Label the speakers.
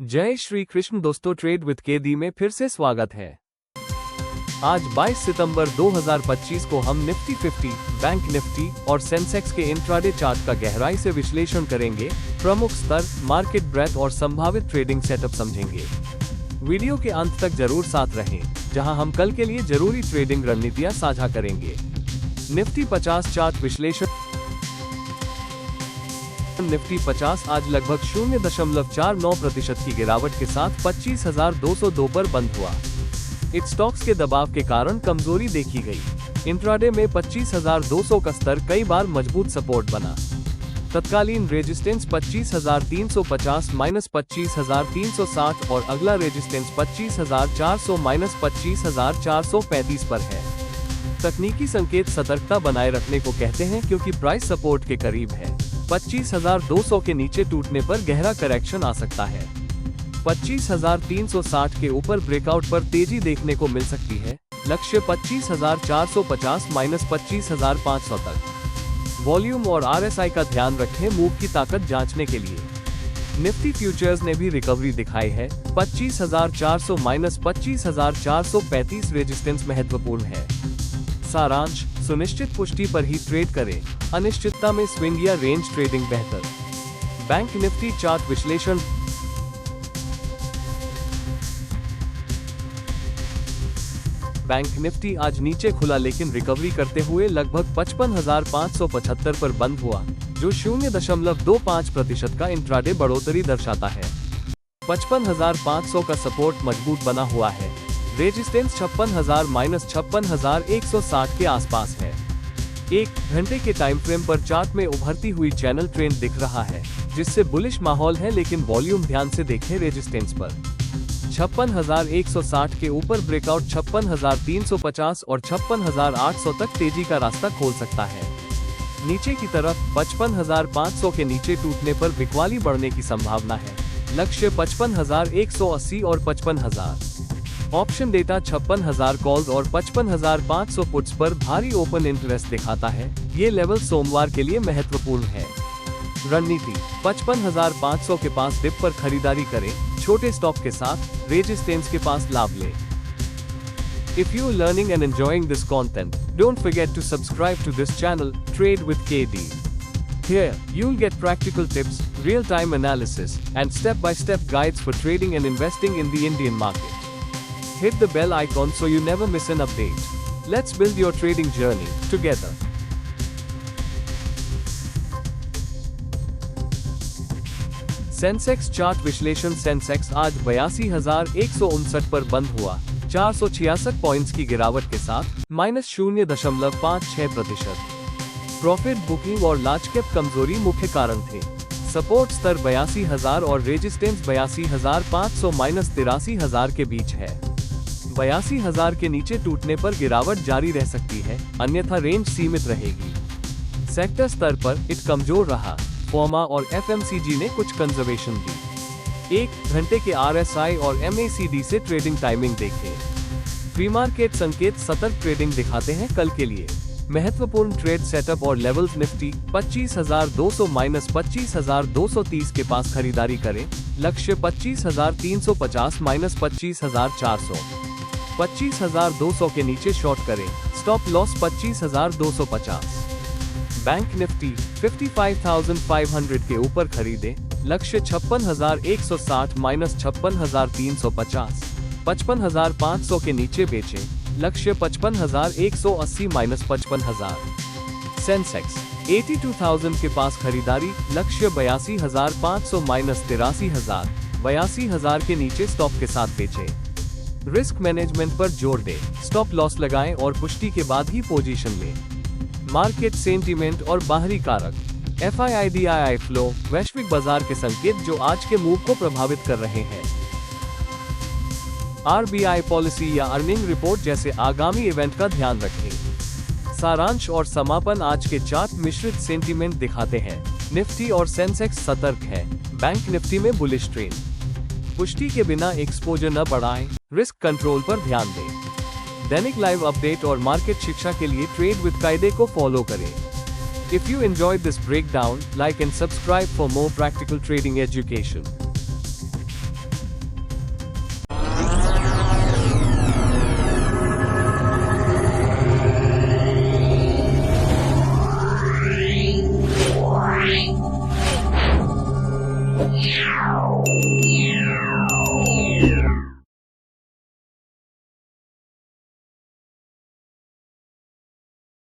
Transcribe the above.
Speaker 1: जय श्री कृष्ण दोस्तों, trade with KD में फिर से स्वागत है। आज 22 सितंबर 2025 को हम निफ्टी 50, बैंक निफ्टी और सेंसेक्स के इंट्राडे चार्ट का गहराई से विश्लेषण करेंगे, प्रमुख स्तर, मार्केट ब्रेथ और संभावित ट्रेडिंग सेटअप समझेंगे। वीडियो के अंत तक जरूर साथ रहें, जहां हम कल के लिए जरूरी ट्रेडिंग रणनीतियां साझा करेंगे। निफ्टी 50 चार्ट विश्लेषण। निफ्टी 50 आज लगभग 0.49% की गिरावट के साथ 25,202 पर बंद हुआ। इट स्टॉक्स के दबाव के कारण कमजोरी देखी गई। इंट्राडे में 25,200 का स्तर कई बार मजबूत सपोर्ट बना। तत्कालीन रेजिस्टेंस 25,350 -25,360 और अगला रेजिस्टेंस 25,400 -25,435 पर है। तकनीकी संकेत सतर्कता बनाए रखने को कहते हैं, क्योंकि प्राइस सपोर्ट के करीब है। 25,200 के नीचे टूटने पर गहरा करेक्शन आ सकता है। 25,360 के ऊपर ब्रेकआउट पर तेजी देखने को मिल सकती है। लक्ष्य 25,450 -25,500 तक। वॉल्यूम और आरएसआई का ध्यान रखें मूव की ताकत जांचने के लिए। निफ्टी फ्यूचर्स ने भी रिकवरी दिखाई है। 25,400 -25,435 रेजिस्टेंस महत्वपूर्ण है। सारांश: सुनिश्चित पुष्टि पर ही ट्रेड करें, अनिश्चितता में स्विंग या रेंज ट्रेडिंग बेहतर। बैंक निफ्टी चार्ट विश्लेषण। बैंक निफ्टी आज नीचे खुला, लेकिन रिकवरी करते हुए लगभग 55,575 पर बंद हुआ, जो 0.25% का इंट्राडे बढ़ोतरी दर्शाता है। 55,500 का सपोर्ट मजबूत बना हुआ है। रेजिस्टेंस 56,000 -56,160 के आसपास है। एक घंटे के टाइम फ्रेम पर चार्ट में उभरती हुई चैनल ट्रेंड दिख रहा है, जिससे बुलिश माहौल है, लेकिन वॉल्यूम ध्यान से देखें। रेजिस्टेंस पर 56,160 के ऊपर ब्रेकआउट 56,350 और 56,800 तक तेजी का रास्ता खोल सकता है। नीचे की तरफ 55,500 के नीचे टूटने पर बिकवाली बढ़ने की संभावना है। लक्ष्य 55,180 और 55,000। ऑप्शन डेटा 56,000 कॉल्स और 55,500 पुट्स पर भारी ओपन इंटरेस्ट दिखाता है। ये लेवल सोमवार के लिए महत्वपूर्ण है। रणनीति: 55,500 के पास डिप पर खरीदारी करें, छोटे स्टॉप के साथ। रेजिस्टेंस के पास लाभ लें। If you are learning and enjoying this content, don't forget to subscribe to this channel, Trade with KD. Here, you'll get practical tips, real-time analysis, and step-by-step guides for trading and investing in the Indian market. Hit the bell icon so you never miss an update. Let's build your trading journey together. Sensex chart विश्लेषण। Sensex आज 82,159 पर बंद हुआ, 466 points की गिरावट के साथ -0.56%। Profit booking और लार्ज कैप कमजोरी मुख्य कारण थे। सपोर्ट स्तर 82,000 और रेजिस्टेंस 82,500 -83,000 के बीच है। 82,000 के नीचे टूटने पर गिरावट जारी रह सकती है, अन्यथा रेंज सीमित रहेगी। सेक्टर स्तर पर इट कमजोर रहा। फोमा और एफएमसीजी ने कुछ कंजर्वेशन दी। एक घंटे के आरएसआई और एमएसीडी से ट्रेडिंग टाइमिंग देखें। प्री मार्केट संकेत सतर्क ट्रेडिंग दिखाते हैं कल के लिए। महत्वपूर्ण ट्रेड सेटअप और लेवल्स: निफ्टी 25,200 -25,230 के पास खरीदारी करें। लक्ष्य 25,350 -25,400। 25,200 के नीचे शॉर्ट करें। Stop loss 25,250। बैंक निफ्टी 55,500 के ऊपर खरीदें। लक्ष्य 56,160 -56,350। 55,500 के नीचे बेचें। लक्ष्य 55,180 -55,000। सेंसेक्स 82,000 के पास खरीदारी। लक्ष्य 82,500 -83,000। 82,000 के नीचे स्टॉप के साथ बेचें। रिस्क मैनेजमेंट पर जोर दें। स्टॉप लॉस लगाएं और पुष्टि के बाद ही पोजीशन लें। मार्केट सेंटीमेंट और बाहरी कारक: FIDII फ्लो, वैश्विक बाजार के संकेत जो आज के मूव को प्रभावित कर रहे हैं। RBI पॉलिसी या अर्निंग रिपोर्ट जैसे आगामी इवेंट का ध्यान रखें। सारांश और समापन: आज के चार्ट मिश्रित सेंटीमेंट दिखाते हैं। निफ्टी और सेंसेक्स सतर्क है। बैंक निफ्टी में बुलिश ट्रेंड। पुष्टि के बिना एक्सपोजर न बढ़ाएं, रिस्क कंट्रोल पर ध्यान दें। दैनिक लाइव अपडेट और मार्केट शिक्षा के लिए ट्रेड विद कायदे को फॉलो करें। If you enjoyed this breakdown, like and subscribe for more practical trading education.